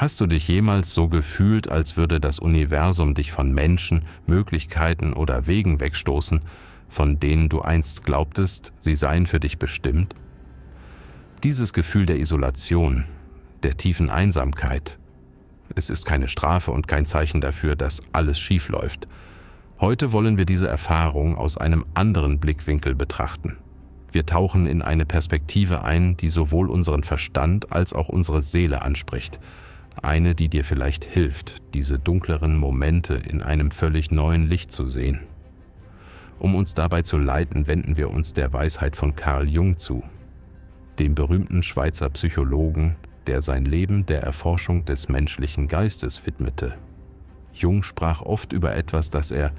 Hast du dich jemals so gefühlt, als würde das Universum dich von Menschen, Möglichkeiten oder Wegen wegstoßen, von denen du einst glaubtest, sie seien für dich bestimmt? Dieses Gefühl der Isolation, der tiefen Einsamkeit, es ist keine Strafe und kein Zeichen dafür, dass alles schief läuft. Heute wollen wir diese Erfahrung aus einem anderen Blickwinkel betrachten. Wir tauchen in eine Perspektive ein, die sowohl unseren Verstand als auch unsere Seele anspricht. Eine, die dir vielleicht hilft, diese dunkleren Momente in einem völlig neuen Licht zu sehen. Um uns dabei zu leiten, wenden wir uns der Weisheit von Carl Jung zu, dem berühmten Schweizer Psychologen, der sein Leben der Erforschung des menschlichen Geistes widmete. Jung sprach oft über etwas, das er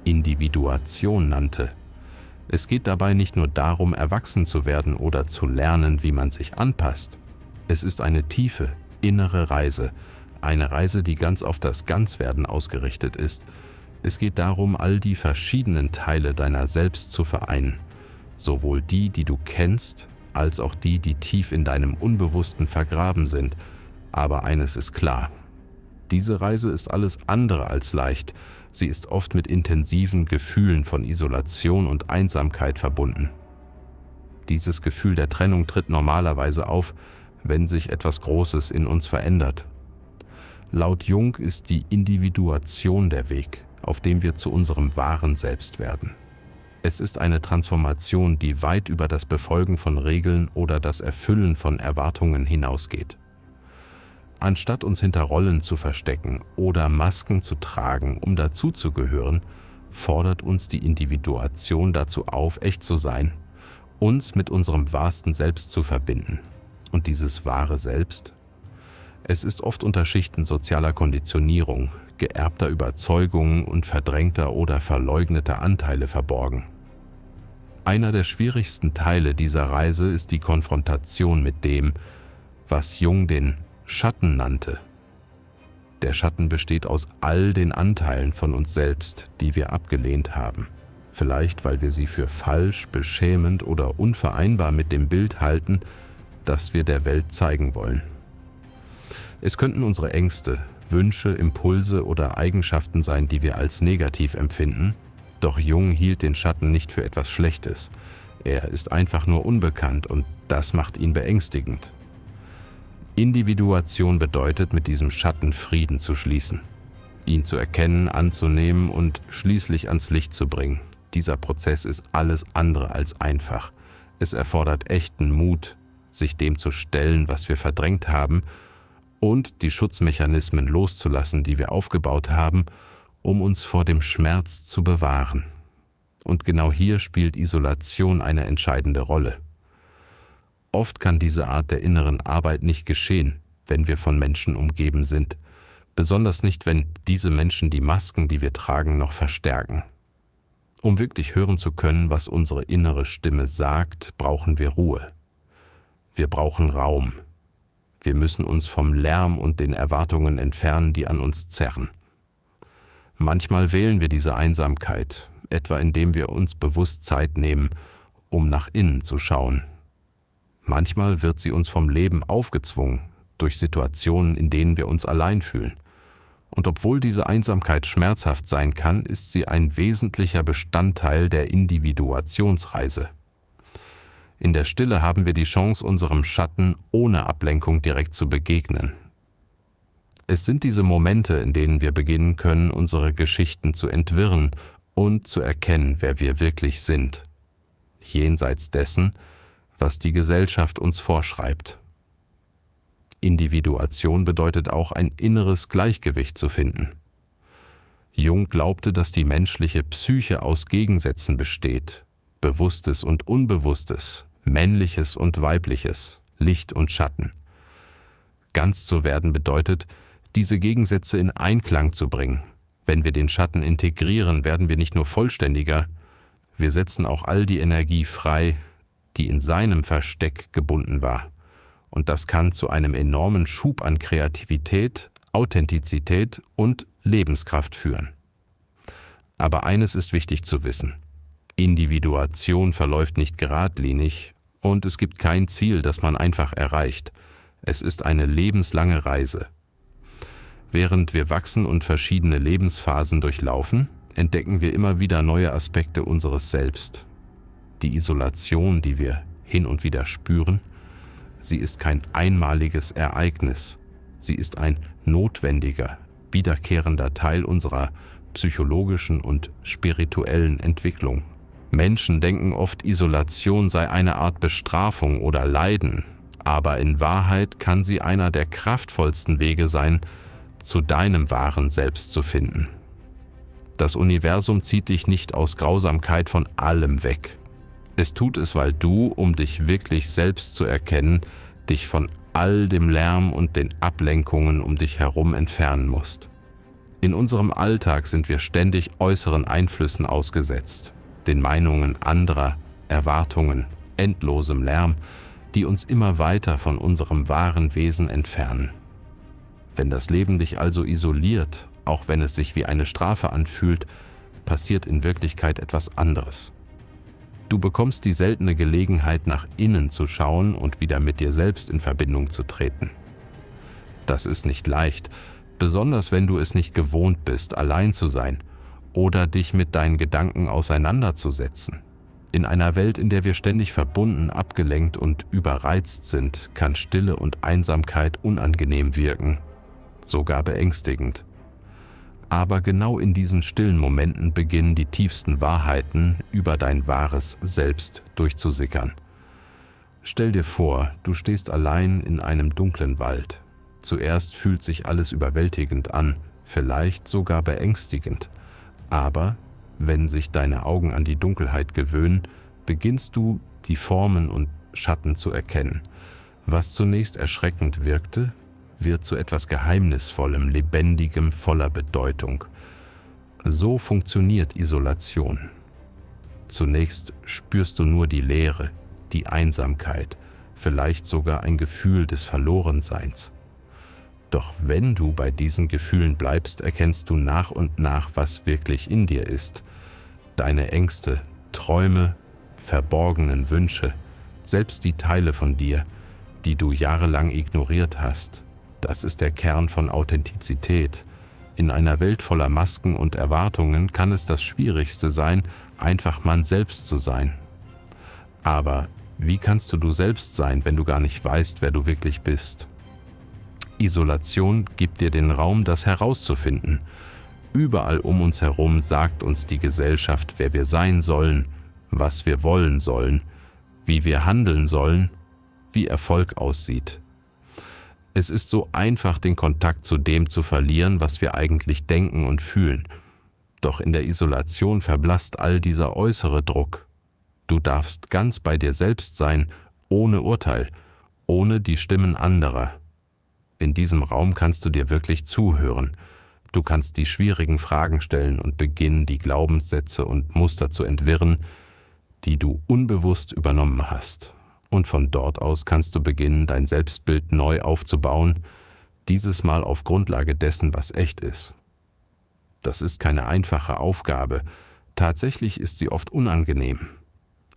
Individuation nannte. Es geht dabei nicht nur darum, erwachsen zu werden oder zu lernen, wie man sich anpasst. Es ist eine tiefe, innere Reise, eine Reise, die ganz auf das Ganzwerden ausgerichtet ist. Es geht darum, all die verschiedenen Teile deiner selbst zu vereinen, sowohl die, die du kennst, als auch die, die tief in deinem Unbewussten vergraben sind. Aber eines ist klar: Diese Reise ist alles andere als leicht. Sie ist oft mit intensiven Gefühlen von Isolation und Einsamkeit verbunden. Dieses Gefühl der Trennung tritt normalerweise auf, wenn sich etwas Großes in uns verändert. Laut Jung ist die Individuation der Weg, auf dem wir zu unserem wahren Selbst werden. Es ist eine Transformation, die weit über das Befolgen von Regeln oder das Erfüllen von Erwartungen hinausgeht. Anstatt uns hinter Rollen zu verstecken oder Masken zu tragen, um dazuzugehören, fordert uns die Individuation dazu auf, echt zu sein, uns mit unserem wahrsten Selbst zu verbinden. Und dieses wahre Selbst? Es ist oft unter Schichten sozialer Konditionierung, geerbter Überzeugungen und verdrängter oder verleugneter Anteile verborgen. Einer der schwierigsten Teile dieser Reise ist die Konfrontation mit dem, was Jung den Schatten nannte. Der Schatten besteht aus all den Anteilen von uns selbst, die wir abgelehnt haben. Vielleicht, weil wir sie für falsch, beschämend oder unvereinbar mit dem Bild halten, das wir der Welt zeigen wollen. Es könnten unsere Ängste, Wünsche, Impulse oder Eigenschaften sein, die wir als negativ empfinden. Doch Jung hielt den Schatten nicht für etwas Schlechtes. Er ist einfach nur unbekannt und das macht ihn beängstigend. Individuation bedeutet, mit diesem Schatten Frieden zu schließen, ihn zu erkennen, anzunehmen und schließlich ans Licht zu bringen. Dieser Prozess ist alles andere als einfach. Es erfordert echten Mut, sich dem zu stellen, was wir verdrängt haben, und die Schutzmechanismen loszulassen, die wir aufgebaut haben, um uns vor dem Schmerz zu bewahren. Und genau hier spielt Isolation eine entscheidende Rolle. Oft kann diese Art der inneren Arbeit nicht geschehen, wenn wir von Menschen umgeben sind, besonders nicht, wenn diese Menschen die Masken, die wir tragen, noch verstärken. Um wirklich hören zu können, was unsere innere Stimme sagt, brauchen wir Ruhe. Wir brauchen Raum. Wir müssen uns vom Lärm und den Erwartungen entfernen, die an uns zerren. Manchmal wählen wir diese Einsamkeit, etwa indem wir uns bewusst Zeit nehmen, um nach innen zu schauen. Manchmal wird sie uns vom Leben aufgezwungen, durch Situationen, in denen wir uns allein fühlen. Und obwohl diese Einsamkeit schmerzhaft sein kann, ist sie ein wesentlicher Bestandteil der Individuationsreise. In der Stille haben wir die Chance, unserem Schatten ohne Ablenkung direkt zu begegnen. Es sind diese Momente, in denen wir beginnen können, unsere Geschichten zu entwirren und zu erkennen, wer wir wirklich sind, jenseits dessen, was die Gesellschaft uns vorschreibt. Individuation bedeutet auch, ein inneres Gleichgewicht zu finden. Jung glaubte, dass die menschliche Psyche aus Gegensätzen besteht, Bewusstes und Unbewusstes, Männliches und Weibliches, Licht und Schatten. Ganz zu werden bedeutet, diese Gegensätze in Einklang zu bringen. Wenn wir den Schatten integrieren, werden wir nicht nur vollständiger, wir setzen auch all die Energie frei, die in seinem Versteck gebunden war. Und das kann zu einem enormen Schub an Kreativität, Authentizität und Lebenskraft führen. Aber eines ist wichtig zu wissen: Individuation verläuft nicht geradlinig und es gibt kein Ziel, das man einfach erreicht. Es ist eine lebenslange Reise. Während wir wachsen und verschiedene Lebensphasen durchlaufen, entdecken wir immer wieder neue Aspekte unseres Selbst. Die Isolation, die wir hin und wieder spüren, sie ist kein einmaliges Ereignis. Sie ist ein notwendiger, wiederkehrender Teil unserer psychologischen und spirituellen Entwicklung. Menschen denken oft, Isolation sei eine Art Bestrafung oder Leiden, aber in Wahrheit kann sie einer der kraftvollsten Wege sein, zu deinem wahren Selbst zu finden. Das Universum zieht dich nicht aus Grausamkeit von allem weg. Es tut es, weil du, um dich wirklich selbst zu erkennen, dich von all dem Lärm und den Ablenkungen um dich herum entfernen musst. In unserem Alltag sind wir ständig äußeren Einflüssen ausgesetzt, den Meinungen anderer, Erwartungen, endlosem Lärm, die uns immer weiter von unserem wahren Wesen entfernen. Wenn das Leben dich also isoliert, auch wenn es sich wie eine Strafe anfühlt, passiert in Wirklichkeit etwas anderes. Du bekommst die seltene Gelegenheit, nach innen zu schauen und wieder mit dir selbst in Verbindung zu treten. Das ist nicht leicht, besonders wenn du es nicht gewohnt bist, allein zu sein oder dich mit deinen Gedanken auseinanderzusetzen. In einer Welt, in der wir ständig verbunden, abgelenkt und überreizt sind, kann Stille und Einsamkeit unangenehm wirken, sogar beängstigend. Aber genau in diesen stillen Momenten beginnen die tiefsten Wahrheiten über dein wahres Selbst durchzusickern. Stell dir vor, du stehst allein in einem dunklen Wald. Zuerst fühlt sich alles überwältigend an, vielleicht sogar beängstigend. Aber wenn sich deine Augen an die Dunkelheit gewöhnen, beginnst du, die Formen und Schatten zu erkennen. Was zunächst erschreckend wirkte, wird zu etwas Geheimnisvollem, Lebendigem, voller Bedeutung. So funktioniert Isolation. Zunächst spürst du nur die Leere, die Einsamkeit, vielleicht sogar ein Gefühl des Verlorenseins. Doch wenn du bei diesen Gefühlen bleibst, erkennst du nach und nach, was wirklich in dir ist. Deine Ängste, Träume, verborgenen Wünsche, selbst die Teile von dir, die du jahrelang ignoriert hast. Das ist der Kern von Authentizität. In einer Welt voller Masken und Erwartungen kann es das Schwierigste sein, einfach man selbst zu sein. Aber wie kannst du selbst sein, wenn du gar nicht weißt, wer du wirklich bist? Isolation gibt dir den Raum, das herauszufinden. Überall um uns herum sagt uns die Gesellschaft, wer wir sein sollen, was wir wollen sollen, wie wir handeln sollen, wie Erfolg aussieht. Es ist so einfach, den Kontakt zu dem zu verlieren, was wir eigentlich denken und fühlen. Doch in der Isolation verblasst all dieser äußere Druck. Du darfst ganz bei dir selbst sein, ohne Urteil, ohne die Stimmen anderer. In diesem Raum kannst du dir wirklich zuhören. Du kannst die schwierigen Fragen stellen und beginnen, die Glaubenssätze und Muster zu entwirren, die du unbewusst übernommen hast. Und von dort aus kannst du beginnen, dein Selbstbild neu aufzubauen, dieses Mal auf Grundlage dessen, was echt ist. Das ist keine einfache Aufgabe, tatsächlich ist sie oft unangenehm.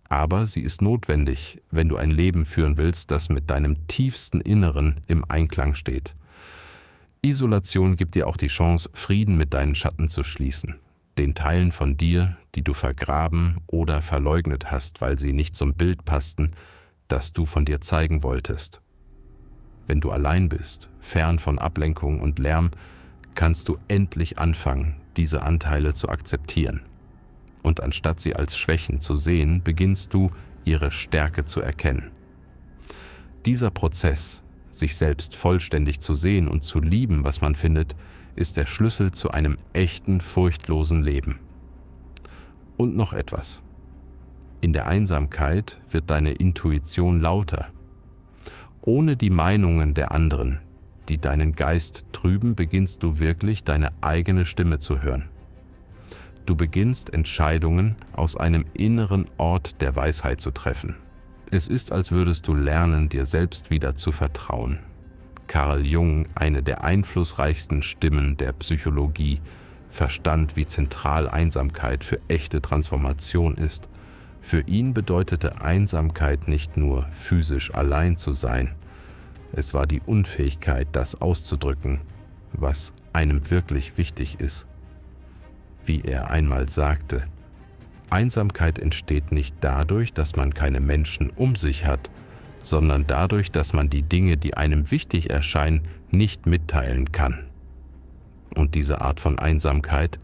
Aber sie ist notwendig, wenn du ein Leben führen willst, das mit deinem tiefsten Inneren im Einklang steht. Isolation gibt dir auch die Chance, Frieden mit deinen Schatten zu schließen, den Teilen von dir, die du vergraben oder verleugnet hast, weil sie nicht zum Bild passten, das du von dir zeigen wolltest. Wenn du allein bist, fern von Ablenkung und Lärm, kannst du endlich anfangen, diese Anteile zu akzeptieren. Und anstatt sie als Schwächen zu sehen, beginnst du, ihre Stärke zu erkennen. Dieser Prozess, sich selbst vollständig zu sehen und zu lieben, was man findet, ist der Schlüssel zu einem echten, furchtlosen Leben. Und noch etwas. In der Einsamkeit wird deine Intuition lauter. Ohne die Meinungen der anderen, die deinen Geist trüben, beginnst du wirklich, deine eigene Stimme zu hören. Du beginnst, Entscheidungen aus einem inneren Ort der Weisheit zu treffen. Es ist, als würdest du lernen, dir selbst wieder zu vertrauen. Carl Jung, eine der einflussreichsten Stimmen der Psychologie, verstand, wie zentral Einsamkeit für echte Transformation ist. Für ihn bedeutete Einsamkeit nicht nur physisch allein zu sein. Es war die Unfähigkeit, das auszudrücken, was einem wirklich wichtig ist. Wie er einmal sagte, Einsamkeit entsteht nicht dadurch, dass man keine Menschen um sich hat, sondern dadurch, dass man die Dinge, die einem wichtig erscheinen, nicht mitteilen kann. Und diese Art von Einsamkeit,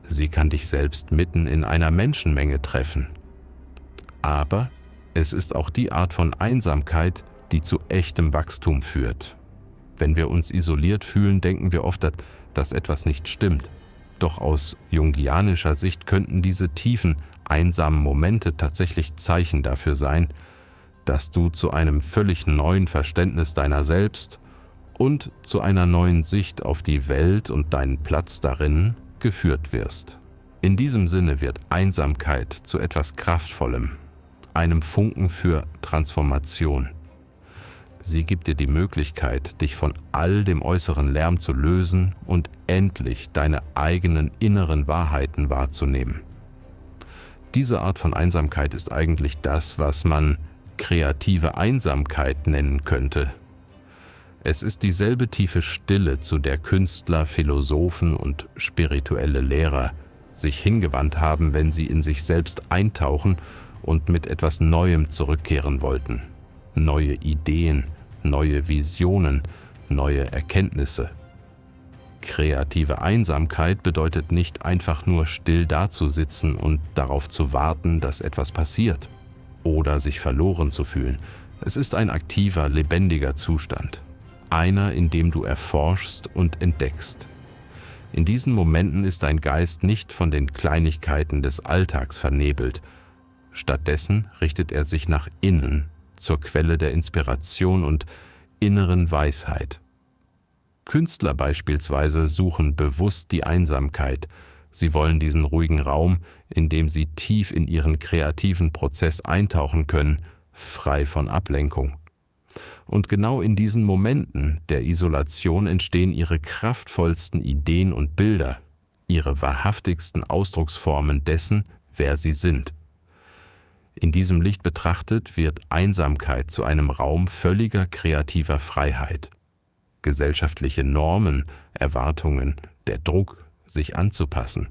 sie kann dich selbst mitten in einer Menschenmenge treffen. Aber es ist auch die Art von Einsamkeit, die zu echtem Wachstum führt. Wenn wir uns isoliert fühlen, denken wir oft, dass etwas nicht stimmt. Doch aus jungianischer Sicht könnten diese tiefen, einsamen Momente tatsächlich Zeichen dafür sein, dass du zu einem völlig neuen Verständnis deiner selbst und zu einer neuen Sicht auf die Welt und deinen Platz darin geführt wirst. In diesem Sinne wird Einsamkeit zu etwas Kraftvollem, einem Funken für Transformation. Sie gibt dir die Möglichkeit, dich von all dem äußeren Lärm zu lösen und endlich deine eigenen inneren Wahrheiten wahrzunehmen. Diese Art von Einsamkeit ist eigentlich das, was man kreative Einsamkeit nennen könnte. Es ist dieselbe tiefe Stille, zu der Künstler, Philosophen und spirituelle Lehrer sich hingewandt haben, wenn sie in sich selbst eintauchen und mit etwas Neuem zurückkehren wollten. Neue Ideen, neue Visionen, neue Erkenntnisse. Kreative Einsamkeit bedeutet nicht einfach nur still dazusitzen und darauf zu warten, dass etwas passiert oder sich verloren zu fühlen. Es ist ein aktiver, lebendiger Zustand. Einer, in dem du erforschst und entdeckst. In diesen Momenten ist dein Geist nicht von den Kleinigkeiten des Alltags vernebelt. Stattdessen richtet er sich nach innen, zur Quelle der Inspiration und inneren Weisheit. Künstler beispielsweise suchen bewusst die Einsamkeit. Sie wollen diesen ruhigen Raum, in dem sie tief in ihren kreativen Prozess eintauchen können, frei von Ablenkung. Und genau in diesen Momenten der Isolation entstehen ihre kraftvollsten Ideen und Bilder, ihre wahrhaftigsten Ausdrucksformen dessen, wer sie sind. In diesem Licht betrachtet wird Einsamkeit zu einem Raum völliger kreativer Freiheit. Gesellschaftliche Normen, Erwartungen, der Druck, sich anzupassen,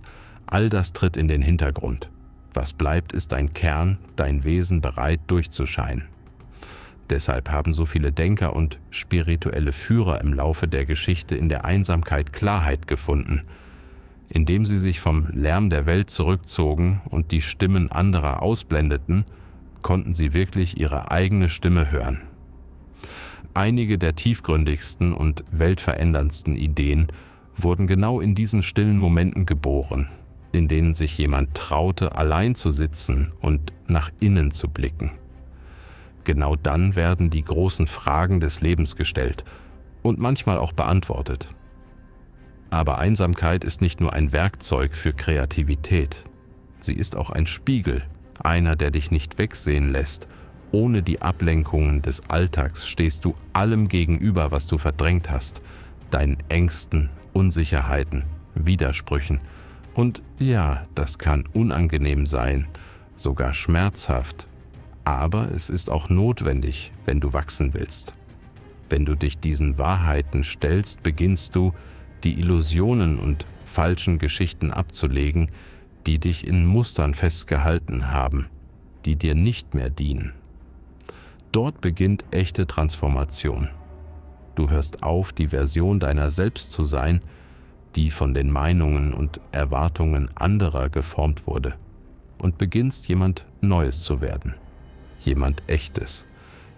all das tritt in den Hintergrund. Was bleibt, ist dein Kern, dein Wesen bereit durchzuscheinen. Deshalb haben so viele Denker und spirituelle Führer im Laufe der Geschichte in der Einsamkeit Klarheit gefunden. Indem sie sich vom Lärm der Welt zurückzogen und die Stimmen anderer ausblendeten, konnten sie wirklich ihre eigene Stimme hören. Einige der tiefgründigsten und weltveränderndsten Ideen wurden genau in diesen stillen Momenten geboren, in denen sich jemand traute, allein zu sitzen und nach innen zu blicken. Genau dann werden die großen Fragen des Lebens gestellt und manchmal auch beantwortet. Aber Einsamkeit ist nicht nur ein Werkzeug für Kreativität. Sie ist auch ein Spiegel, einer, der dich nicht wegsehen lässt. Ohne die Ablenkungen des Alltags stehst du allem gegenüber, was du verdrängt hast, deinen Ängsten, Unsicherheiten, Widersprüchen. Und ja, das kann unangenehm sein, sogar schmerzhaft. Aber es ist auch notwendig, wenn du wachsen willst. Wenn du dich diesen Wahrheiten stellst, beginnst du, die Illusionen und falschen Geschichten abzulegen, die dich in Mustern festgehalten haben, die dir nicht mehr dienen. Dort beginnt echte Transformation. Du hörst auf, die Version deiner selbst zu sein, die von den Meinungen und Erwartungen anderer geformt wurde, und beginnst jemand Neues zu werden. Jemand Echtes.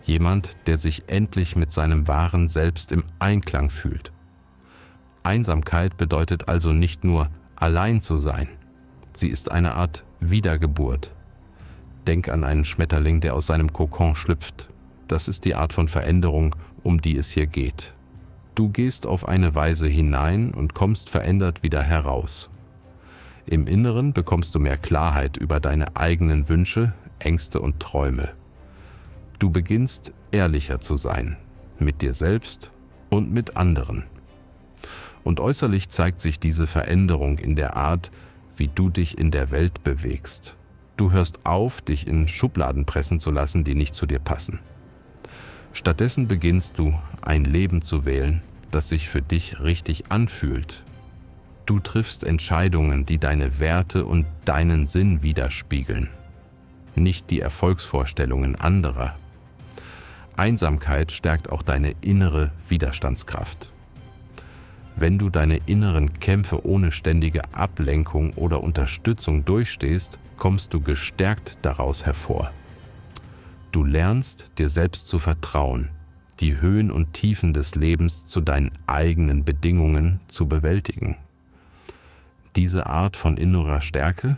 Jemand, der sich endlich mit seinem wahren Selbst im Einklang fühlt. Einsamkeit bedeutet also nicht nur, allein zu sein. Sie ist eine Art Wiedergeburt. Denk an einen Schmetterling, der aus seinem Kokon schlüpft. Das ist die Art von Veränderung, um die es hier geht. Du gehst auf eine Weise hinein und kommst verändert wieder heraus. Im Inneren bekommst du mehr Klarheit über deine eigenen Wünsche, Ängste und Träume. Du beginnst ehrlicher zu sein, mit dir selbst und mit anderen. Und äußerlich zeigt sich diese Veränderung in der Art, wie du dich in der Welt bewegst. Du hörst auf, dich in Schubladen pressen zu lassen, die nicht zu dir passen. Stattdessen beginnst du, ein Leben zu wählen, das sich für dich richtig anfühlt. Du triffst Entscheidungen, die deine Werte und deinen Sinn widerspiegeln, nicht die Erfolgsvorstellungen anderer. Einsamkeit stärkt auch deine innere Widerstandskraft. Wenn du deine inneren Kämpfe ohne ständige Ablenkung oder Unterstützung durchstehst, kommst du gestärkt daraus hervor. Du lernst, dir selbst zu vertrauen, die Höhen und Tiefen des Lebens zu deinen eigenen Bedingungen zu bewältigen. Diese Art von innerer Stärke,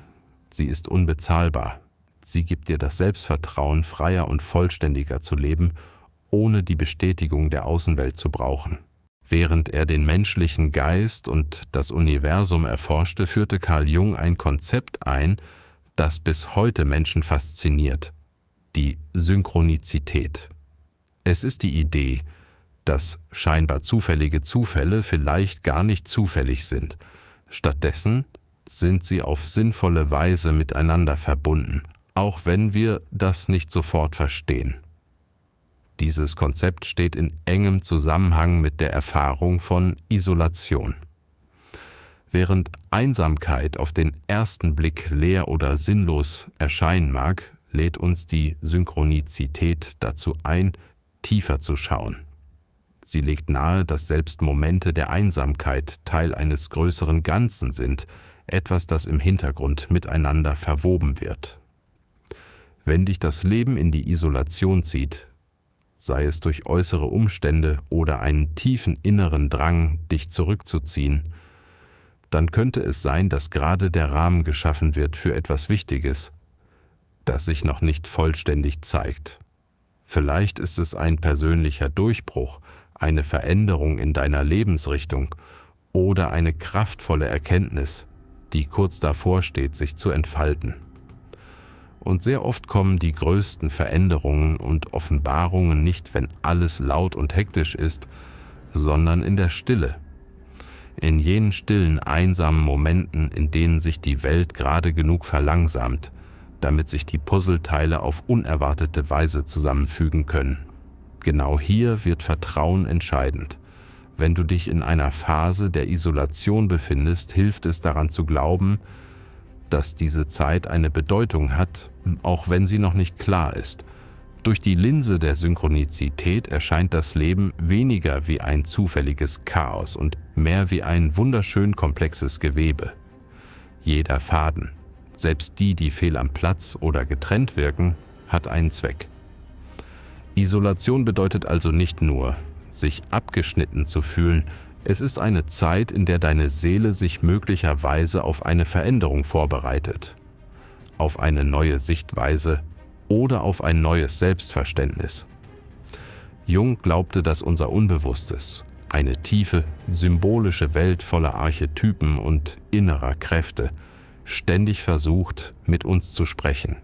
sie ist unbezahlbar. Sie gibt dir das Selbstvertrauen, freier und vollständiger zu leben, ohne die Bestätigung der Außenwelt zu brauchen. Während er den menschlichen Geist und das Universum erforschte, führte Carl Jung ein Konzept ein, das bis heute Menschen fasziniert: die Synchronizität. Es ist die Idee, dass scheinbar zufällige Zufälle vielleicht gar nicht zufällig sind. Stattdessen sind sie auf sinnvolle Weise miteinander verbunden, auch wenn wir das nicht sofort verstehen. Dieses Konzept steht in engem Zusammenhang mit der Erfahrung von Isolation. Während Einsamkeit auf den ersten Blick leer oder sinnlos erscheinen mag, lädt uns die Synchronizität dazu ein, tiefer zu schauen. Sie legt nahe, dass selbst Momente der Einsamkeit Teil eines größeren Ganzen sind, etwas, das im Hintergrund miteinander verwoben wird. Wenn dich das Leben in die Isolation zieht, sei es durch äußere Umstände oder einen tiefen inneren Drang, dich zurückzuziehen, dann könnte es sein, dass gerade der Rahmen geschaffen wird für etwas Wichtiges, das sich noch nicht vollständig zeigt. Vielleicht ist es ein persönlicher Durchbruch, eine Veränderung in deiner Lebensrichtung oder eine kraftvolle Erkenntnis, die kurz davor steht, sich zu entfalten. Und sehr oft kommen die größten Veränderungen und Offenbarungen nicht, wenn alles laut und hektisch ist, sondern in der Stille. In jenen stillen, einsamen Momenten, in denen sich die Welt gerade genug verlangsamt, damit sich die Puzzleteile auf unerwartete Weise zusammenfügen können. Genau hier wird Vertrauen entscheidend. Wenn du dich in einer Phase der Isolation befindest, hilft es daran zu glauben, dass diese Zeit eine Bedeutung hat, auch wenn sie noch nicht klar ist. Durch die Linse der Synchronizität erscheint das Leben weniger wie ein zufälliges Chaos und mehr wie ein wunderschön komplexes Gewebe. Jeder Faden, selbst die, die fehl am Platz oder getrennt wirken, hat einen Zweck. Isolation bedeutet also nicht nur, sich abgeschnitten zu fühlen. Es ist eine Zeit, in der deine Seele sich möglicherweise auf eine Veränderung vorbereitet, auf eine neue Sichtweise oder auf ein neues Selbstverständnis. Jung glaubte, dass unser Unbewusstes, eine tiefe, symbolische Welt voller Archetypen und innerer Kräfte, ständig versucht, mit uns zu sprechen.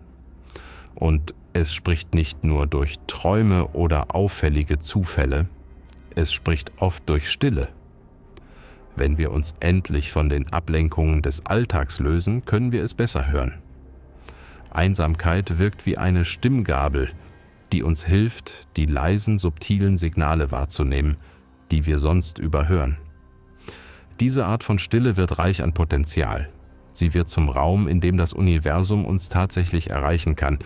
Und es spricht nicht nur durch Träume oder auffällige Zufälle, es spricht oft durch Stille. Wenn wir uns endlich von den Ablenkungen des Alltags lösen, können wir es besser hören. Einsamkeit wirkt wie eine Stimmgabel, die uns hilft, die leisen, subtilen Signale wahrzunehmen, die wir sonst überhören. Diese Art von Stille wird reich an Potenzial. Sie wird zum Raum, in dem das Universum uns tatsächlich erreichen kann,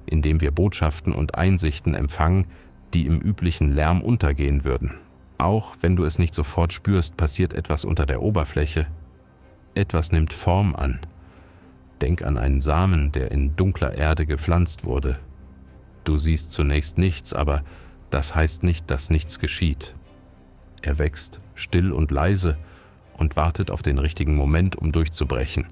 in dem wir Botschaften und Einsichten empfangen, die im üblichen Lärm untergehen würden. Auch wenn du es nicht sofort spürst, passiert etwas unter der Oberfläche. Etwas nimmt Form an. Denk an einen Samen, der in dunkler Erde gepflanzt wurde. Du siehst zunächst nichts, aber das heißt nicht, dass nichts geschieht. Er wächst, still und leise, und wartet auf den richtigen Moment, um durchzubrechen.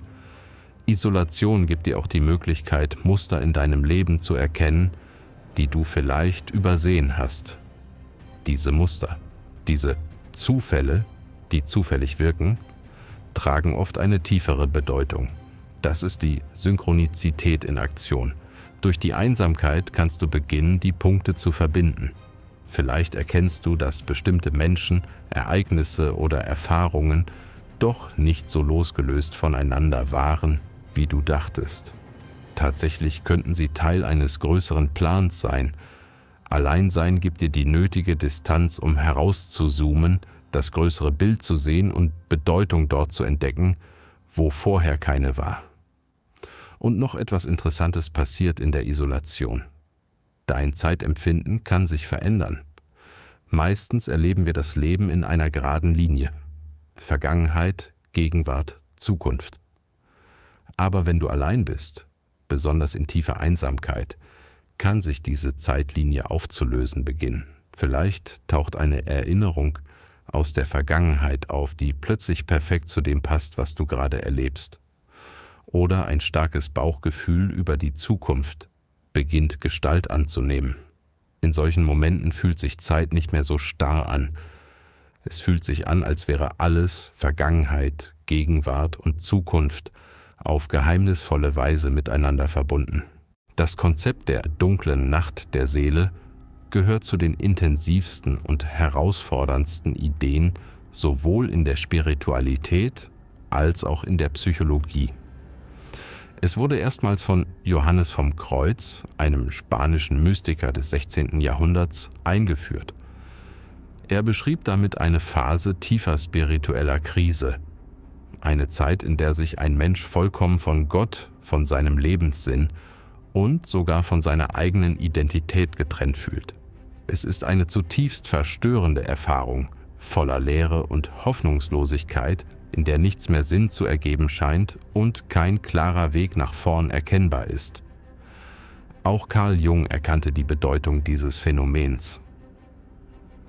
Isolation gibt dir auch die Möglichkeit, Muster in deinem Leben zu erkennen, die du vielleicht übersehen hast. Diese Muster, diese Zufälle, die zufällig wirken, tragen oft eine tiefere Bedeutung. Das ist die Synchronizität in Aktion. Durch die Einsamkeit kannst du beginnen, die Punkte zu verbinden. Vielleicht erkennst du, dass bestimmte Menschen, Ereignisse oder Erfahrungen doch nicht so losgelöst voneinander waren, wie du dachtest. Tatsächlich könnten sie Teil eines größeren Plans sein. Alleinsein gibt dir die nötige Distanz, um herauszuzoomen, das größere Bild zu sehen und Bedeutung dort zu entdecken, wo vorher keine war. Und noch etwas Interessantes passiert in der Isolation. Dein Zeitempfinden kann sich verändern. Meistens erleben wir das Leben in einer geraden Linie. Vergangenheit, Gegenwart, Zukunft. Aber wenn du allein bist, besonders in tiefer Einsamkeit, kann sich diese Zeitlinie aufzulösen beginnen. Vielleicht taucht eine Erinnerung aus der Vergangenheit auf, die plötzlich perfekt zu dem passt, was du gerade erlebst. Oder ein starkes Bauchgefühl über die Zukunft beginnt Gestalt anzunehmen. In solchen Momenten fühlt sich Zeit nicht mehr so starr an. Es fühlt sich an, als wäre alles, Vergangenheit, Gegenwart und Zukunft, auf geheimnisvolle Weise miteinander verbunden. Das Konzept der dunklen Nacht der Seele gehört zu den intensivsten und herausforderndsten Ideen sowohl in der Spiritualität als auch in der Psychologie. Es wurde erstmals von Johannes vom Kreuz, einem spanischen Mystiker des 16. Jahrhunderts, eingeführt. Er beschrieb damit eine Phase tiefer spiritueller Krise, eine Zeit, in der sich ein Mensch vollkommen von Gott, von seinem Lebenssinn und sogar von seiner eigenen Identität getrennt fühlt. Es ist eine zutiefst verstörende Erfahrung, voller Leere und Hoffnungslosigkeit, in der nichts mehr Sinn zu ergeben scheint und kein klarer Weg nach vorn erkennbar ist. Auch Carl Jung erkannte die Bedeutung dieses Phänomens.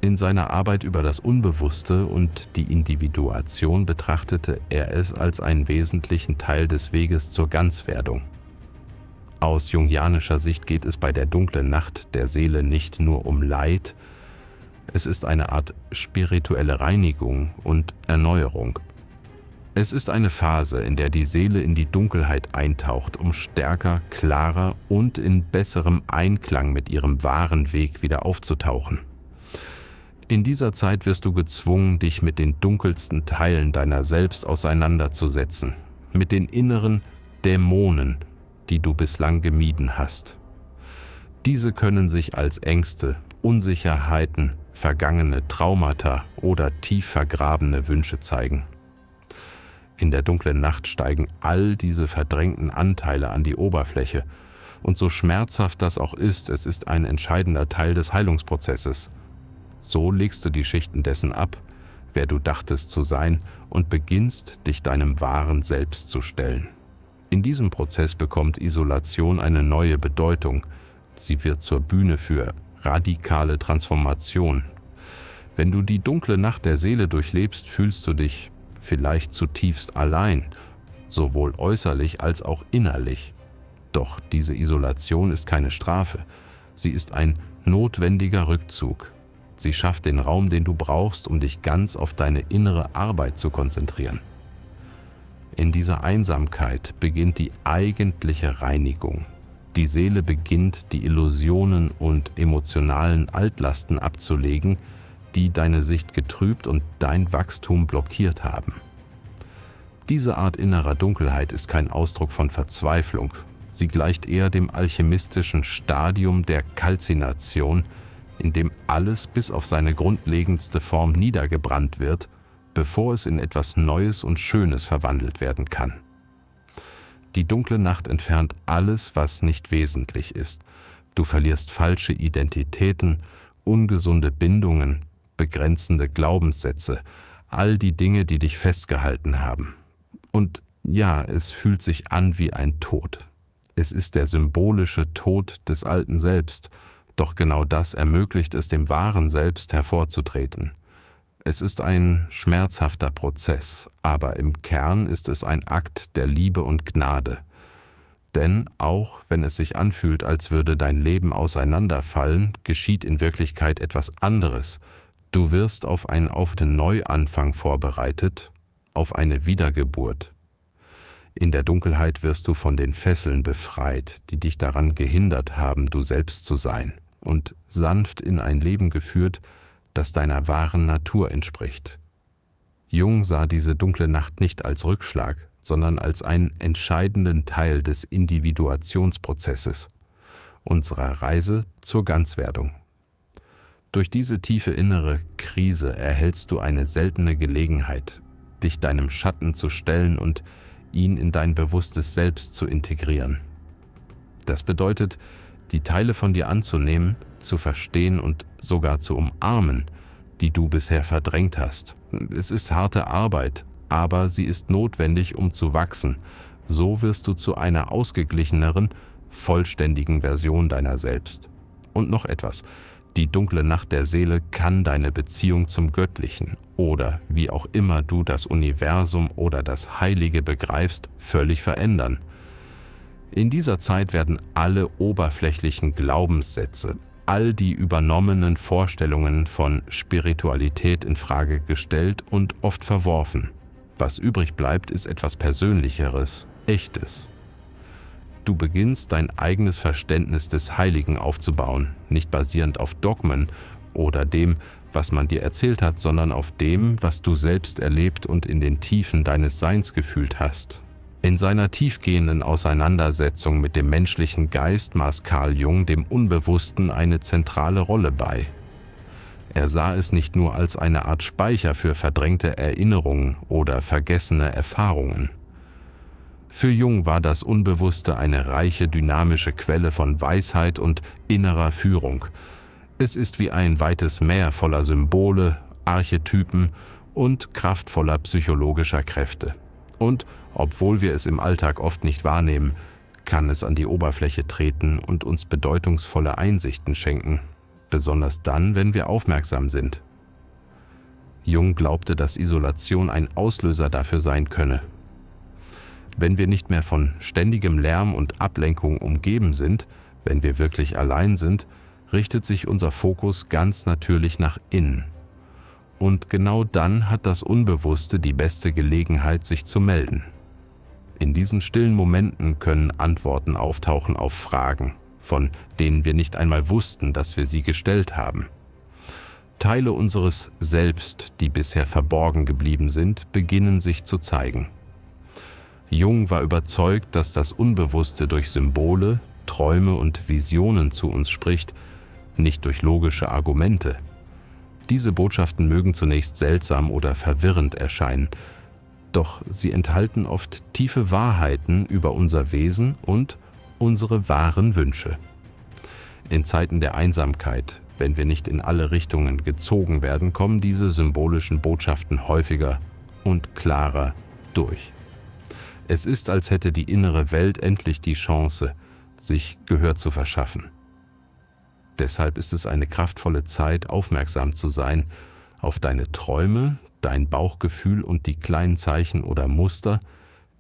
In seiner Arbeit über das Unbewusste und die Individuation betrachtete er es als einen wesentlichen Teil des Weges zur Ganzwerdung. Aus jungianischer Sicht geht es bei der dunklen Nacht der Seele nicht nur um Leid, es ist eine Art spirituelle Reinigung und Erneuerung. Es ist eine Phase, in der die Seele in die Dunkelheit eintaucht, um stärker, klarer und in besserem Einklang mit ihrem wahren Weg wieder aufzutauchen. In dieser Zeit wirst du gezwungen, dich mit den dunkelsten Teilen deiner selbst auseinanderzusetzen, mit den inneren Dämonen, die du bislang gemieden hast. Diese können sich als Ängste, Unsicherheiten, vergangene Traumata oder tief vergrabene Wünsche zeigen. In der dunklen Nacht steigen all diese verdrängten Anteile an die Oberfläche. Und so schmerzhaft das auch ist, es ist ein entscheidender Teil des Heilungsprozesses. So legst du die Schichten dessen ab, wer du dachtest zu sein, und beginnst, dich deinem wahren Selbst zu stellen. In diesem Prozess bekommt Isolation eine neue Bedeutung. Sie wird zur Bühne für radikale Transformation. Wenn du die dunkle Nacht der Seele durchlebst, fühlst du dich vielleicht zutiefst allein, sowohl äußerlich als auch innerlich. Doch diese Isolation ist keine Strafe. Sie ist ein notwendiger Rückzug. Sie schafft den Raum, den du brauchst, um dich ganz auf deine innere Arbeit zu konzentrieren. In dieser Einsamkeit beginnt die eigentliche Reinigung. Die Seele beginnt, die Illusionen und emotionalen Altlasten abzulegen, die deine Sicht getrübt und dein Wachstum blockiert haben. Diese Art innerer Dunkelheit ist kein Ausdruck von Verzweiflung. Sie gleicht eher dem alchemistischen Stadium der Kalzination, in dem alles bis auf seine grundlegendste Form niedergebrannt wird, bevor es in etwas Neues und Schönes verwandelt werden kann. Die dunkle Nacht entfernt alles, was nicht wesentlich ist. Du verlierst falsche Identitäten, ungesunde Bindungen, begrenzende Glaubenssätze, all die Dinge, die dich festgehalten haben. Und ja, es fühlt sich an wie ein Tod. Es ist der symbolische Tod des alten Selbst, doch genau das ermöglicht es dem wahren Selbst hervorzutreten. Es ist ein schmerzhafter Prozess, aber im Kern ist es ein Akt der Liebe und Gnade. Denn auch wenn es sich anfühlt, als würde dein Leben auseinanderfallen, geschieht in Wirklichkeit etwas anderes. Du wirst auf einen Neuanfang vorbereitet, auf eine Wiedergeburt. In der Dunkelheit wirst du von den Fesseln befreit, die dich daran gehindert haben, du selbst zu sein, und sanft in ein Leben geführt, das deiner wahren Natur entspricht. Jung sah diese dunkle Nacht nicht als Rückschlag, sondern als einen entscheidenden Teil des Individuationsprozesses, unserer Reise zur Ganzwerdung. Durch diese tiefe innere Krise erhältst du eine seltene Gelegenheit, dich deinem Schatten zu stellen und ihn in dein bewusstes Selbst zu integrieren. Das bedeutet, die Teile von dir anzunehmen, zu verstehen und sogar zu umarmen, die du bisher verdrängt hast. Es ist harte Arbeit, aber sie ist notwendig, um zu wachsen. So wirst du zu einer ausgeglicheneren, vollständigen Version deiner selbst. Und noch etwas: Die dunkle Nacht der Seele kann deine Beziehung zum Göttlichen oder wie auch immer du das Universum oder das Heilige begreifst, völlig verändern. In dieser Zeit werden alle oberflächlichen Glaubenssätze, all die übernommenen Vorstellungen von Spiritualität in Frage gestellt und oft verworfen. Was übrig bleibt, ist etwas Persönlicheres, Echtes. Du beginnst dein eigenes Verständnis des Heiligen aufzubauen, nicht basierend auf Dogmen oder dem, was man dir erzählt hat, sondern auf dem, was du selbst erlebt und in den Tiefen deines Seins gefühlt hast. In seiner tiefgehenden Auseinandersetzung mit dem menschlichen Geist maß Carl Jung dem Unbewussten eine zentrale Rolle bei. Er sah es nicht nur als eine Art Speicher für verdrängte Erinnerungen oder vergessene Erfahrungen. Für Jung war das Unbewusste eine reiche, dynamische Quelle von Weisheit und innerer Führung. Es ist wie ein weites Meer voller Symbole, Archetypen und kraftvoller psychologischer Kräfte. Und, obwohl wir es im Alltag oft nicht wahrnehmen, kann es an die Oberfläche treten und uns bedeutungsvolle Einsichten schenken, besonders dann, wenn wir aufmerksam sind. Jung glaubte, dass Isolation ein Auslöser dafür sein könne. Wenn wir nicht mehr von ständigem Lärm und Ablenkung umgeben sind, wenn wir wirklich allein sind, richtet sich unser Fokus ganz natürlich nach innen. Und genau dann hat das Unbewusste die beste Gelegenheit, sich zu melden. In diesen stillen Momenten können Antworten auftauchen auf Fragen, von denen wir nicht einmal wussten, dass wir sie gestellt haben. Teile unseres Selbst, die bisher verborgen geblieben sind, beginnen sich zu zeigen. Jung war überzeugt, dass das Unbewusste durch Symbole, Träume und Visionen zu uns spricht, nicht durch logische Argumente. Diese Botschaften mögen zunächst seltsam oder verwirrend erscheinen, doch sie enthalten oft tiefe Wahrheiten über unser Wesen und unsere wahren Wünsche. In Zeiten der Einsamkeit, wenn wir nicht in alle Richtungen gezogen werden, kommen diese symbolischen Botschaften häufiger und klarer durch. Es ist, als hätte die innere Welt endlich die Chance, sich Gehör zu verschaffen. Deshalb ist es eine kraftvolle Zeit, aufmerksam zu sein auf deine Träume, dein Bauchgefühl und die kleinen Zeichen oder Muster,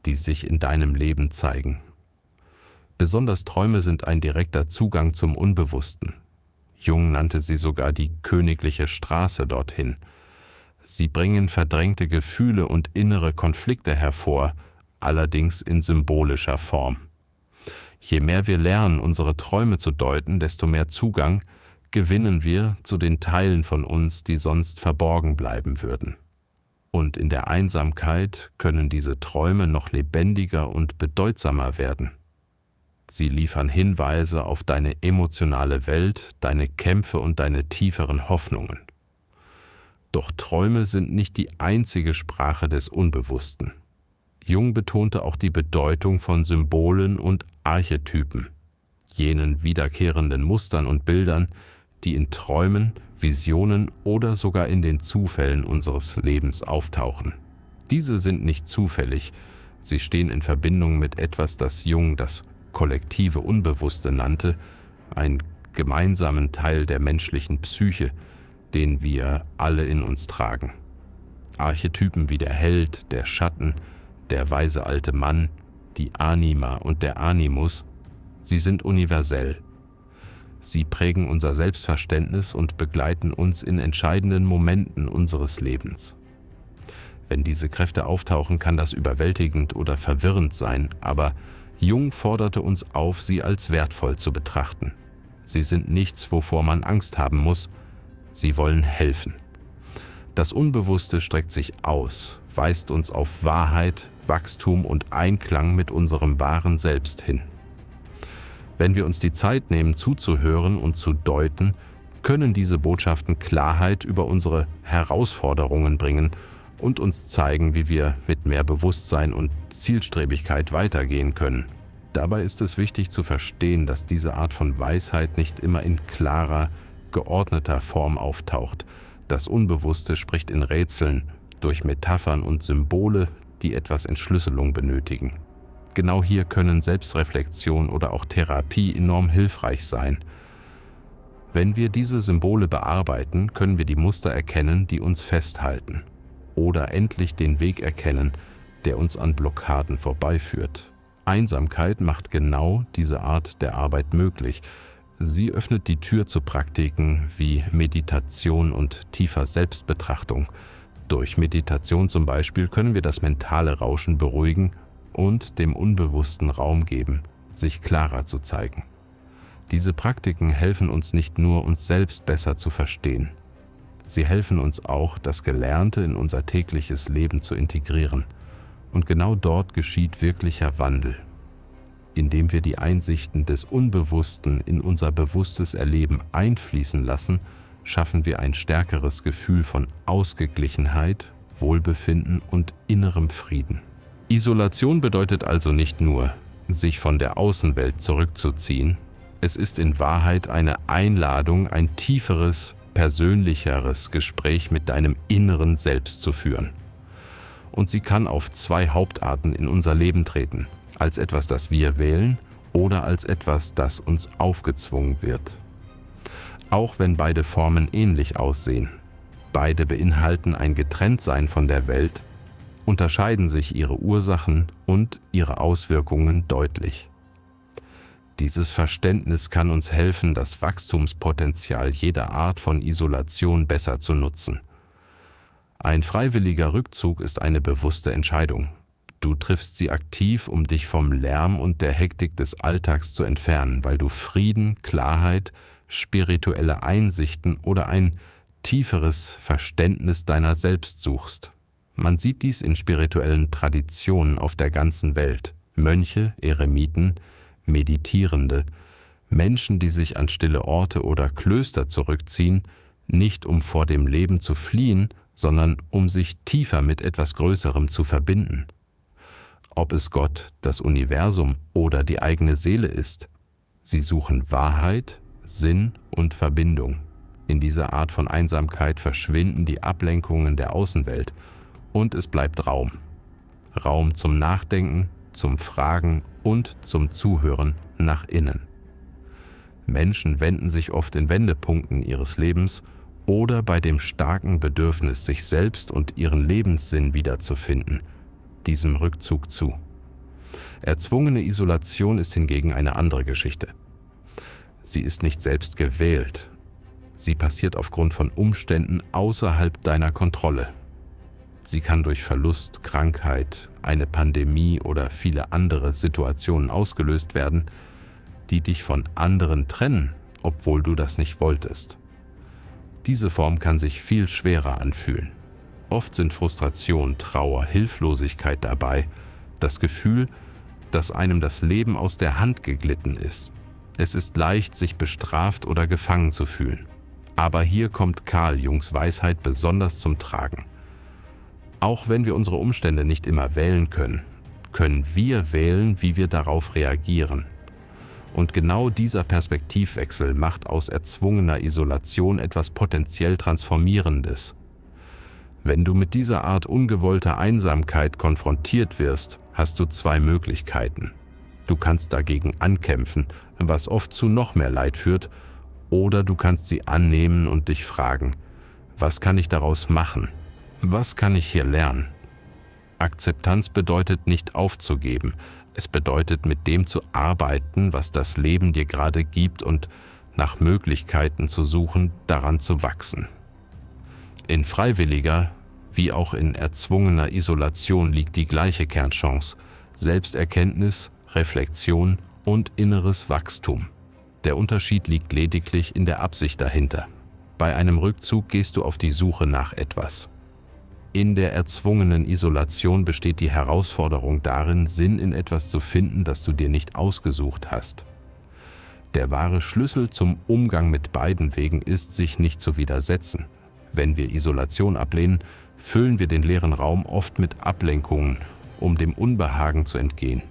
die sich in deinem Leben zeigen. Besonders Träume sind ein direkter Zugang zum Unbewussten. Jung nannte sie sogar die königliche Straße dorthin. Sie bringen verdrängte Gefühle und innere Konflikte hervor, allerdings in symbolischer Form. Je mehr wir lernen, unsere Träume zu deuten, desto mehr Zugang gewinnen wir zu den Teilen von uns, die sonst verborgen bleiben würden. Und in der Einsamkeit können diese Träume noch lebendiger und bedeutsamer werden. Sie liefern Hinweise auf deine emotionale Welt, deine Kämpfe und deine tieferen Hoffnungen. Doch Träume sind nicht die einzige Sprache des Unbewussten. Jung betonte auch die Bedeutung von Symbolen und Archetypen, jenen wiederkehrenden Mustern und Bildern, die in Träumen, Visionen oder sogar in den Zufällen unseres Lebens auftauchen. Diese sind nicht zufällig, sie stehen in Verbindung mit etwas, das Jung das kollektive Unbewusste nannte, einen gemeinsamen Teil der menschlichen Psyche, den wir alle in uns tragen. Archetypen wie der Held, der Schatten, der weise alte Mann, die Anima und der Animus, sie sind universell. Sie prägen unser Selbstverständnis und begleiten uns in entscheidenden Momenten unseres Lebens. Wenn diese Kräfte auftauchen, kann das überwältigend oder verwirrend sein, aber Jung forderte uns auf, sie als wertvoll zu betrachten. Sie sind nichts, wovor man Angst haben muss, sie wollen helfen. Das Unbewusste streckt sich aus, weist uns auf Wahrheit, Wachstum und Einklang mit unserem wahren Selbst hin. Wenn wir uns die Zeit nehmen, zuzuhören und zu deuten, können diese Botschaften Klarheit über unsere Herausforderungen bringen und uns zeigen, wie wir mit mehr Bewusstsein und Zielstrebigkeit weitergehen können. Dabei ist es wichtig zu verstehen, dass diese Art von Weisheit nicht immer in klarer, geordneter Form auftaucht. Das Unbewusste spricht in Rätseln, durch Metaphern und Symbole, die etwas Entschlüsselung benötigen. Genau hier können Selbstreflexion oder auch Therapie enorm hilfreich sein. Wenn wir diese Symbole bearbeiten, können wir die Muster erkennen, die uns festhalten, oder endlich den Weg erkennen, der uns an Blockaden vorbeiführt. Einsamkeit macht genau diese Art der Arbeit möglich. Sie öffnet die Tür zu Praktiken wie Meditation und tiefer Selbstbetrachtung. Durch Meditation zum Beispiel können wir das mentale Rauschen beruhigen und dem Unbewussten Raum geben, sich klarer zu zeigen. Diese Praktiken helfen uns nicht nur, uns selbst besser zu verstehen. Sie helfen uns auch, das Gelernte in unser tägliches Leben zu integrieren. Und genau dort geschieht wirklicher Wandel. Indem wir die Einsichten des Unbewussten in unser bewusstes Erleben einfließen lassen, schaffen wir ein stärkeres Gefühl von Ausgeglichenheit, Wohlbefinden und innerem Frieden. Isolation bedeutet also nicht nur, sich von der Außenwelt zurückzuziehen. Es ist in Wahrheit eine Einladung, ein tieferes, persönlicheres Gespräch mit deinem inneren Selbst zu führen. Und sie kann auf zwei Hauptarten in unser Leben treten: als etwas, das wir wählen, oder als etwas, das uns aufgezwungen wird. Auch wenn beide Formen ähnlich aussehen, beide beinhalten ein Getrenntsein von der Welt, unterscheiden sich ihre Ursachen und ihre Auswirkungen deutlich. Dieses Verständnis kann uns helfen, das Wachstumspotenzial jeder Art von Isolation besser zu nutzen. Ein freiwilliger Rückzug ist eine bewusste Entscheidung. Du triffst sie aktiv, um dich vom Lärm und der Hektik des Alltags zu entfernen, weil du Frieden, Klarheit, spirituelle Einsichten oder ein tieferes Verständnis deiner selbst suchst. Man sieht dies in spirituellen Traditionen auf der ganzen Welt. Mönche, Eremiten, Meditierende, Menschen, die sich an stille Orte oder Klöster zurückziehen, nicht um vor dem Leben zu fliehen, sondern um sich tiefer mit etwas Größerem zu verbinden. Ob es Gott, das Universum oder die eigene Seele ist, sie suchen Wahrheit, Sinn und Verbindung. In dieser Art von Einsamkeit verschwinden die Ablenkungen der Außenwelt und es bleibt Raum. Raum zum Nachdenken, zum Fragen und zum Zuhören nach innen. Menschen wenden sich oft in Wendepunkten ihres Lebens oder bei dem starken Bedürfnis, sich selbst und ihren Lebenssinn wiederzufinden, diesem Rückzug zu. Erzwungene Isolation ist hingegen eine andere Geschichte. Sie ist nicht selbst gewählt. Sie passiert aufgrund von Umständen außerhalb deiner Kontrolle. Sie kann durch Verlust, Krankheit, eine Pandemie oder viele andere Situationen ausgelöst werden, die dich von anderen trennen, obwohl du das nicht wolltest. Diese Form kann sich viel schwerer anfühlen. Oft sind Frustration, Trauer, Hilflosigkeit dabei, das Gefühl, dass einem das Leben aus der Hand geglitten ist. Es ist leicht, sich bestraft oder gefangen zu fühlen. Aber hier kommt Carl Jungs Weisheit besonders zum Tragen. Auch wenn wir unsere Umstände nicht immer wählen können, können wir wählen, wie wir darauf reagieren. Und genau dieser Perspektivwechsel macht aus erzwungener Isolation etwas potenziell Transformierendes. Wenn du mit dieser Art ungewollter Einsamkeit konfrontiert wirst, hast du zwei Möglichkeiten. Du kannst dagegen ankämpfen, was oft zu noch mehr Leid führt, oder du kannst sie annehmen und dich fragen: Was kann ich daraus machen? Was kann ich hier lernen? Akzeptanz bedeutet nicht aufzugeben. Es bedeutet, mit dem zu arbeiten, was das Leben dir gerade gibt und nach Möglichkeiten zu suchen, daran zu wachsen. In freiwilliger wie auch in erzwungener Isolation liegt die gleiche Kernchance: Selbsterkenntnis, Reflexion und inneres Wachstum. Der Unterschied liegt lediglich in der Absicht dahinter. Bei einem Rückzug gehst du auf die Suche nach etwas. In der erzwungenen Isolation besteht die Herausforderung darin, Sinn in etwas zu finden, das du dir nicht ausgesucht hast. Der wahre Schlüssel zum Umgang mit beiden Wegen ist, sich nicht zu widersetzen. Wenn wir Isolation ablehnen, füllen wir den leeren Raum oft mit Ablenkungen, um dem Unbehagen zu entgehen.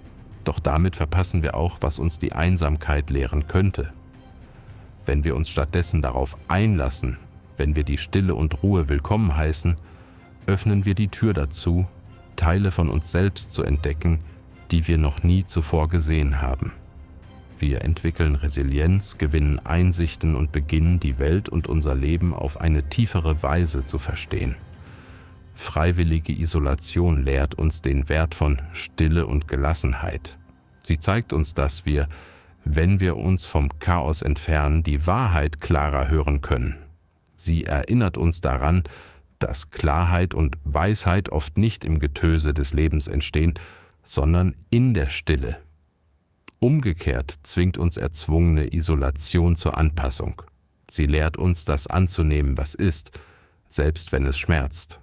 Doch damit verpassen wir auch, was uns die Einsamkeit lehren könnte. Wenn wir uns stattdessen darauf einlassen, wenn wir die Stille und Ruhe willkommen heißen, öffnen wir die Tür dazu, Teile von uns selbst zu entdecken, die wir noch nie zuvor gesehen haben. Wir entwickeln Resilienz, gewinnen Einsichten und beginnen, die Welt und unser Leben auf eine tiefere Weise zu verstehen. Freiwillige Isolation lehrt uns den Wert von Stille und Gelassenheit. Sie zeigt uns, dass wir, wenn wir uns vom Chaos entfernen, die Wahrheit klarer hören können. Sie erinnert uns daran, dass Klarheit und Weisheit oft nicht im Getöse des Lebens entstehen, sondern in der Stille. Umgekehrt zwingt uns erzwungene Isolation zur Anpassung. Sie lehrt uns, das anzunehmen, was ist, selbst wenn es schmerzt.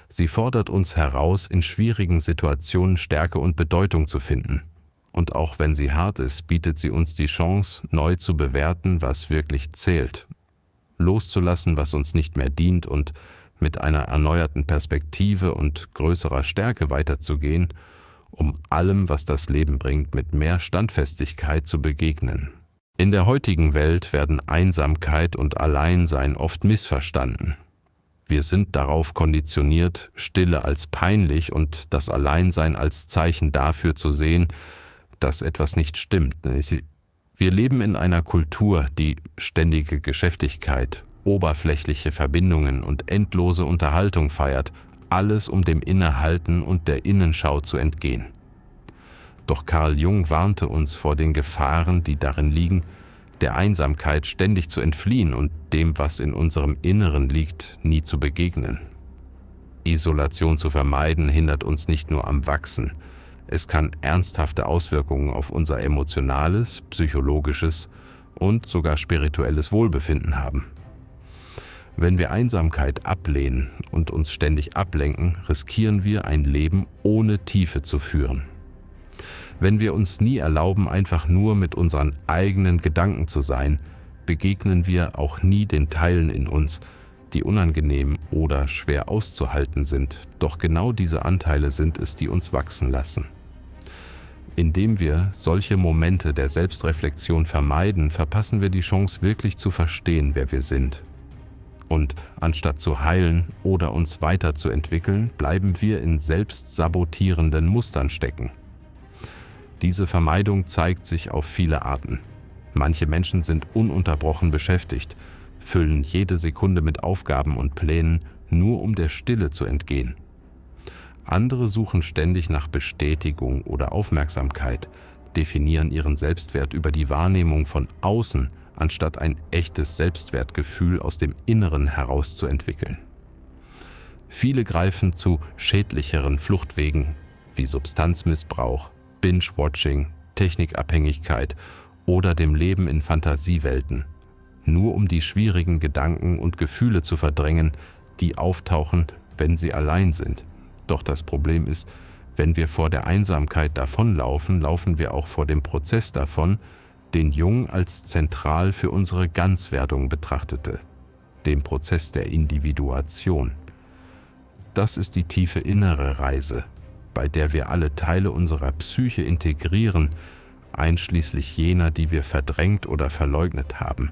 Sie fordert uns heraus, in schwierigen Situationen Stärke und Bedeutung zu finden. Und auch wenn sie hart ist, bietet sie uns die Chance, neu zu bewerten, was wirklich zählt, loszulassen, was uns nicht mehr dient und mit einer erneuerten Perspektive und größerer Stärke weiterzugehen, um allem, was das Leben bringt, mit mehr Standfestigkeit zu begegnen. In der heutigen Welt werden Einsamkeit und Alleinsein oft missverstanden. Wir sind darauf konditioniert, Stille als peinlich und das Alleinsein als Zeichen dafür zu sehen, dass etwas nicht stimmt. Wir leben in einer Kultur, die ständige Geschäftigkeit, oberflächliche Verbindungen und endlose Unterhaltung feiert, alles um dem Innehalten und der Innenschau zu entgehen. Doch Carl Jung warnte uns vor den Gefahren, die darin liegen, der Einsamkeit ständig zu entfliehen und dem, was in unserem Inneren liegt, nie zu begegnen. Isolation zu vermeiden hindert uns nicht nur am Wachsen, es kann ernsthafte Auswirkungen auf unser emotionales, psychologisches und sogar spirituelles Wohlbefinden haben. Wenn wir Einsamkeit ablehnen und uns ständig ablenken, riskieren wir, ein Leben ohne Tiefe zu führen. Wenn wir uns nie erlauben, einfach nur mit unseren eigenen Gedanken zu sein, begegnen wir auch nie den Teilen in uns, die unangenehm oder schwer auszuhalten sind. Doch genau diese Anteile sind es, die uns wachsen lassen. Indem wir solche Momente der Selbstreflexion vermeiden, verpassen wir die Chance, wirklich zu verstehen, wer wir sind. Und anstatt zu heilen oder uns weiterzuentwickeln, bleiben wir in selbstsabotierenden Mustern stecken. Diese Vermeidung zeigt sich auf viele Arten. Manche Menschen sind ununterbrochen beschäftigt, füllen jede Sekunde mit Aufgaben und Plänen, nur um der Stille zu entgehen. Andere suchen ständig nach Bestätigung oder Aufmerksamkeit, definieren ihren Selbstwert über die Wahrnehmung von außen, anstatt ein echtes Selbstwertgefühl aus dem Inneren heraus zu entwickeln. Viele greifen zu schädlicheren Fluchtwegen wie Substanzmissbrauch, Binge-Watching, Technikabhängigkeit oder dem Leben in Fantasiewelten, nur um die schwierigen Gedanken und Gefühle zu verdrängen, die auftauchen, wenn sie allein sind. Doch das Problem ist, wenn wir vor der Einsamkeit davonlaufen, laufen wir auch vor dem Prozess davon, den Jung als zentral für unsere Ganzwerdung betrachtete, dem Prozess der Individuation. Das ist die tiefe innere Reise, bei der wir alle Teile unserer Psyche integrieren, einschließlich jener, die wir verdrängt oder verleugnet haben.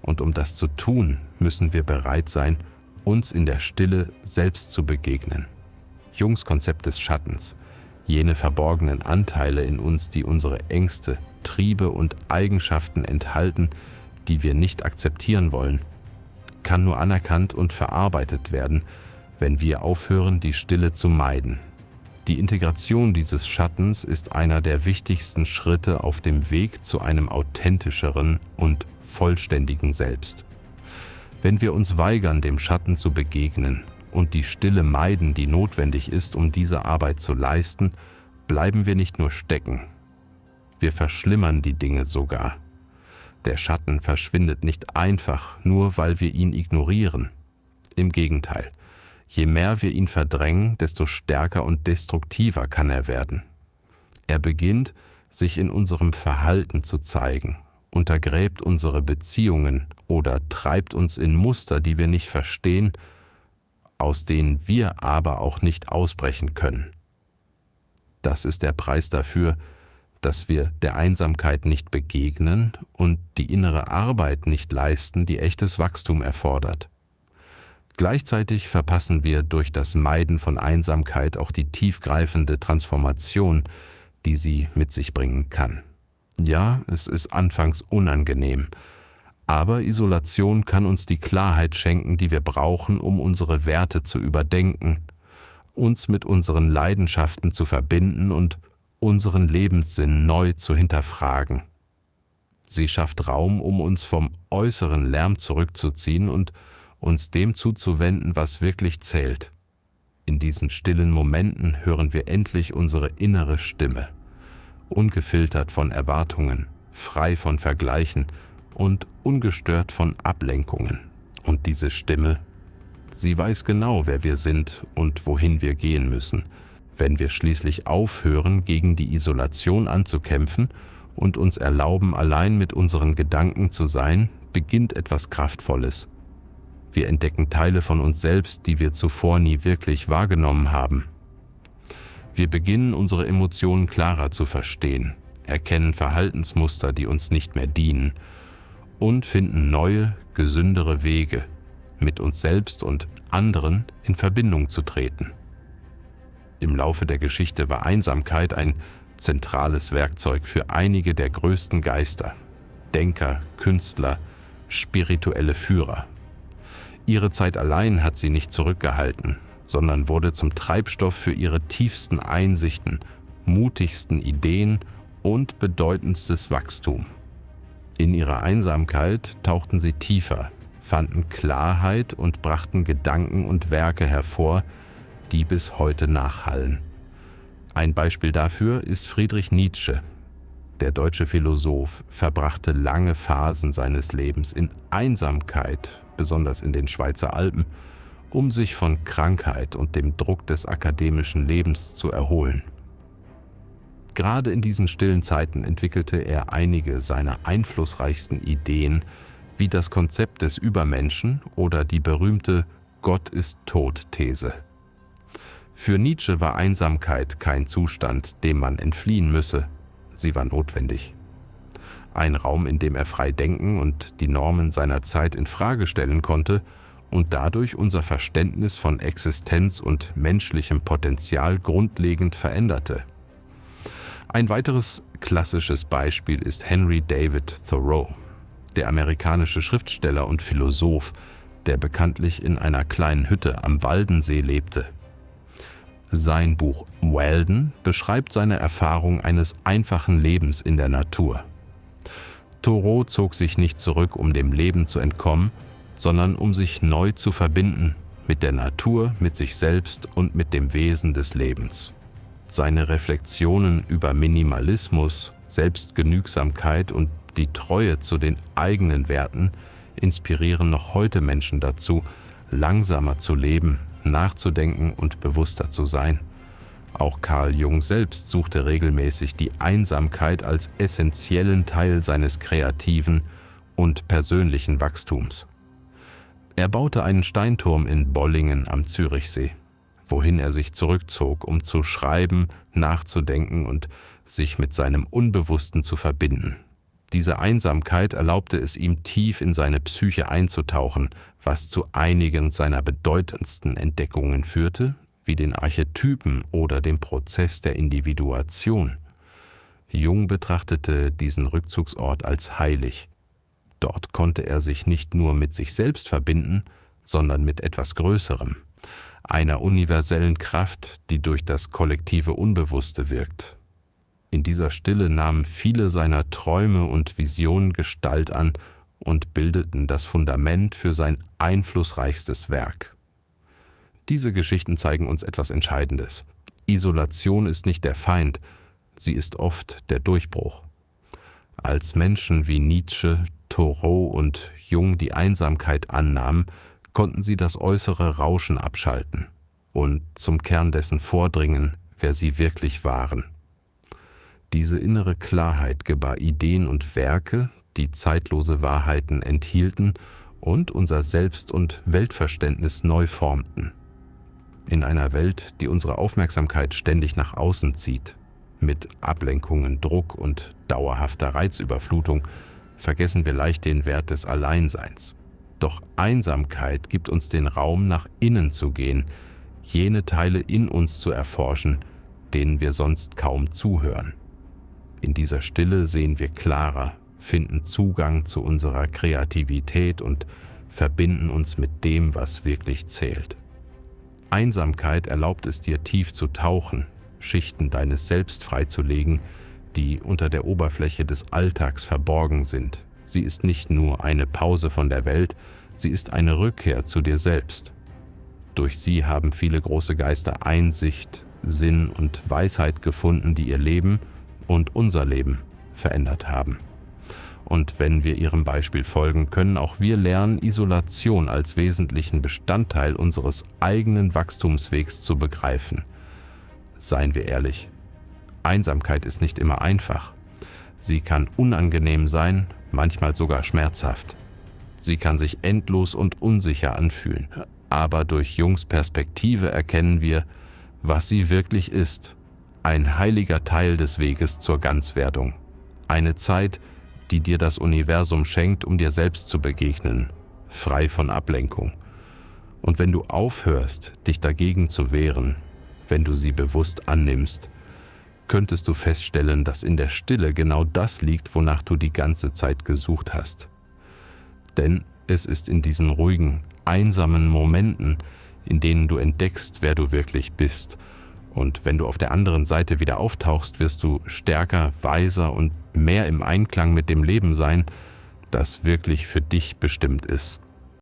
Und um das zu tun, müssen wir bereit sein, uns in der Stille selbst zu begegnen. Jungs Konzept des Schattens, jene verborgenen Anteile in uns, die unsere Ängste, Triebe und Eigenschaften enthalten, die wir nicht akzeptieren wollen, kann nur anerkannt und verarbeitet werden, wenn wir aufhören, die Stille zu meiden. Die Integration dieses Schattens ist einer der wichtigsten Schritte auf dem Weg zu einem authentischeren und vollständigen Selbst. Wenn wir uns weigern, dem Schatten zu begegnen und die Stille meiden, die notwendig ist, um diese Arbeit zu leisten, bleiben wir nicht nur stecken. Wir verschlimmern die Dinge sogar. Der Schatten verschwindet nicht einfach, nur weil wir ihn ignorieren. Im Gegenteil, je mehr wir ihn verdrängen, desto stärker und destruktiver kann er werden. Er beginnt, sich in unserem Verhalten zu zeigen, untergräbt unsere Beziehungen oder treibt uns in Muster, die wir nicht verstehen, aus denen wir aber auch nicht ausbrechen können. Das ist der Preis dafür, dass wir der Einsamkeit nicht begegnen und die innere Arbeit nicht leisten, die echtes Wachstum erfordert. Gleichzeitig verpassen wir durch das Meiden von Einsamkeit auch die tiefgreifende Transformation, die sie mit sich bringen kann. Ja, es ist anfangs unangenehm, aber Isolation kann uns die Klarheit schenken, die wir brauchen, um unsere Werte zu überdenken, uns mit unseren Leidenschaften zu verbinden und unseren Lebenssinn neu zu hinterfragen. Sie schafft Raum, um uns vom äußeren Lärm zurückzuziehen und uns dem zuzuwenden, was wirklich zählt. In diesen stillen Momenten hören wir endlich unsere innere Stimme, ungefiltert von Erwartungen, frei von Vergleichen und ungestört von Ablenkungen. Und diese Stimme, sie weiß genau, wer wir sind und wohin wir gehen müssen, wenn wir schließlich aufhören, gegen die Isolation anzukämpfen und uns erlauben, allein mit unseren Gedanken zu sein, beginnt etwas Kraftvolles. Wir entdecken Teile von uns selbst, die wir zuvor nie wirklich wahrgenommen haben. Wir beginnen, unsere Emotionen klarer zu verstehen, erkennen Verhaltensmuster, die uns nicht mehr dienen, und finden neue, gesündere Wege, mit uns selbst und anderen in Verbindung zu treten. Im Laufe der Geschichte war Einsamkeit ein zentrales Werkzeug für einige der größten Geister, Denker, Künstler, spirituelle Führer. Ihre Zeit allein hat sie nicht zurückgehalten, sondern wurde zum Treibstoff für ihre tiefsten Einsichten, mutigsten Ideen und bedeutendstes Wachstum. In ihrer Einsamkeit tauchten sie tiefer, fanden Klarheit und brachten Gedanken und Werke hervor, die bis heute nachhallen. Ein Beispiel dafür ist Friedrich Nietzsche. Der deutsche Philosoph verbrachte lange Phasen seines Lebens in Einsamkeit, besonders in den Schweizer Alpen, um sich von Krankheit und dem Druck des akademischen Lebens zu erholen. Gerade in diesen stillen Zeiten entwickelte er einige seiner einflussreichsten Ideen, wie das Konzept des Übermenschen oder die berühmte „Gott ist tot“-These. Für Nietzsche war Einsamkeit kein Zustand, dem man entfliehen müsse, sie war notwendig. Ein Raum, in dem er frei denken und die Normen seiner Zeit in Frage stellen konnte und dadurch unser Verständnis von Existenz und menschlichem Potenzial grundlegend veränderte. Ein weiteres klassisches Beispiel ist Henry David Thoreau, der amerikanische Schriftsteller und Philosoph, der bekanntlich in einer kleinen Hütte am Waldensee lebte. Sein Buch Walden beschreibt seine Erfahrung eines einfachen Lebens in der Natur. Thoreau zog sich nicht zurück, um dem Leben zu entkommen, sondern um sich neu zu verbinden mit der Natur, mit sich selbst und mit dem Wesen des Lebens. Seine Reflexionen über Minimalismus, Selbstgenügsamkeit und die Treue zu den eigenen Werten inspirieren noch heute Menschen dazu, langsamer zu leben, nachzudenken und bewusster zu sein. Auch Carl Jung selbst suchte regelmäßig die Einsamkeit als essentiellen Teil seines kreativen und persönlichen Wachstums. Er baute einen Steinturm in Bollingen am Zürichsee, wohin er sich zurückzog, um zu schreiben, nachzudenken und sich mit seinem Unbewussten zu verbinden. Diese Einsamkeit erlaubte es ihm, tief in seine Psyche einzutauchen, was zu einigen seiner bedeutendsten Entdeckungen führte, wie den Archetypen oder dem Prozess der Individuation. Jung betrachtete diesen Rückzugsort als heilig. Dort konnte er sich nicht nur mit sich selbst verbinden, sondern mit etwas Größerem, einer universellen Kraft, die durch das kollektive Unbewusste wirkt. In dieser Stille nahmen viele seiner Träume und Visionen Gestalt an und bildeten das Fundament für sein einflussreichstes Werk. Diese Geschichten zeigen uns etwas Entscheidendes. Isolation ist nicht der Feind, sie ist oft der Durchbruch. Als Menschen wie Nietzsche, Thoreau und Jung die Einsamkeit annahmen, konnten sie das äußere Rauschen abschalten und zum Kern dessen vordringen, wer sie wirklich waren. Diese innere Klarheit gebar Ideen und Werke, die zeitlose Wahrheiten enthielten und unser Selbst- und Weltverständnis neu formten. In einer Welt, die unsere Aufmerksamkeit ständig nach außen zieht, mit Ablenkungen, Druck und dauerhafter Reizüberflutung, vergessen wir leicht den Wert des Alleinseins. Doch Einsamkeit gibt uns den Raum, nach innen zu gehen, jene Teile in uns zu erforschen, denen wir sonst kaum zuhören. In dieser Stille sehen wir klarer, finden Zugang zu unserer Kreativität und verbinden uns mit dem, was wirklich zählt. Einsamkeit erlaubt es dir, tief zu tauchen, Schichten deines Selbst freizulegen, die unter der Oberfläche des Alltags verborgen sind. Sie ist nicht nur eine Pause von der Welt, sie ist eine Rückkehr zu dir selbst. Durch sie haben viele große Geister Einsicht, Sinn und Weisheit gefunden, die ihr Leben und unser Leben verändert haben. Und wenn wir ihrem Beispiel folgen, können auch wir lernen, Isolation als wesentlichen Bestandteil unseres eigenen Wachstumswegs zu begreifen. Seien wir ehrlich, Einsamkeit ist nicht immer einfach. Sie kann unangenehm sein, manchmal sogar schmerzhaft. Sie kann sich endlos und unsicher anfühlen. Aber durch Jungs Perspektive erkennen wir, was sie wirklich ist. Ein heiliger Teil des Weges zur Ganzwerdung. Eine Zeit, die dir das Universum schenkt, um dir selbst zu begegnen, frei von Ablenkung. Und wenn du aufhörst, dich dagegen zu wehren, wenn du sie bewusst annimmst, könntest du feststellen, dass in der Stille genau das liegt, wonach du die ganze Zeit gesucht hast. Denn es ist in diesen ruhigen, einsamen Momenten, in denen du entdeckst, wer du wirklich bist. Und wenn du auf der anderen Seite wieder auftauchst, wirst du stärker, weiser und mehr im Einklang mit dem Leben sein, das wirklich für dich bestimmt ist.